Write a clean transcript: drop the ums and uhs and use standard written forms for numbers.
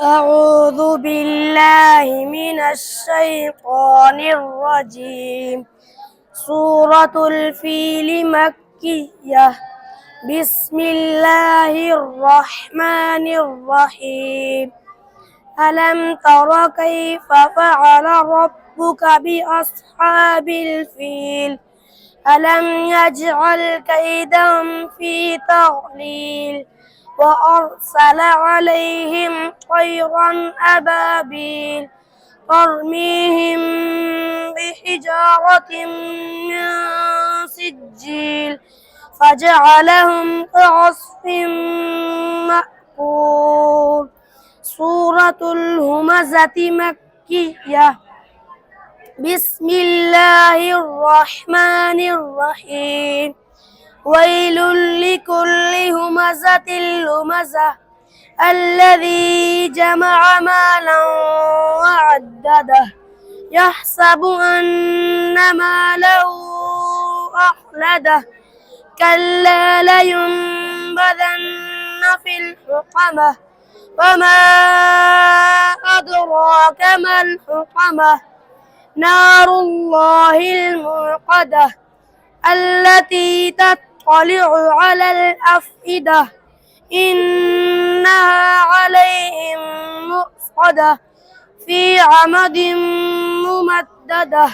أعوذ بالله من الشيطان الرجيم. سورة الفيل مكية. بسم الله الرحمن الرحيم. ألم تر كيف فعل ربك بأصحاب الفيل؟ ألم يجعل كيدهم في تضليل وأرسل عليهم طيرا أبابيل ترميهم بحجارة من سجيل فجعلهم كعصف مأكول. سورة الهمزة مكية. بسم الله الرحمن الرحيم. ويل لكل همزة لمزة الذي جمع مالا وعدده يحسب أن ماله أخلده كلا لينبذن في الحطمة وما أدراك ما الحطمة نار الله الموقدة التي تطلع على الأفئدة إنها عليهم مؤصدة في عمد ممددة.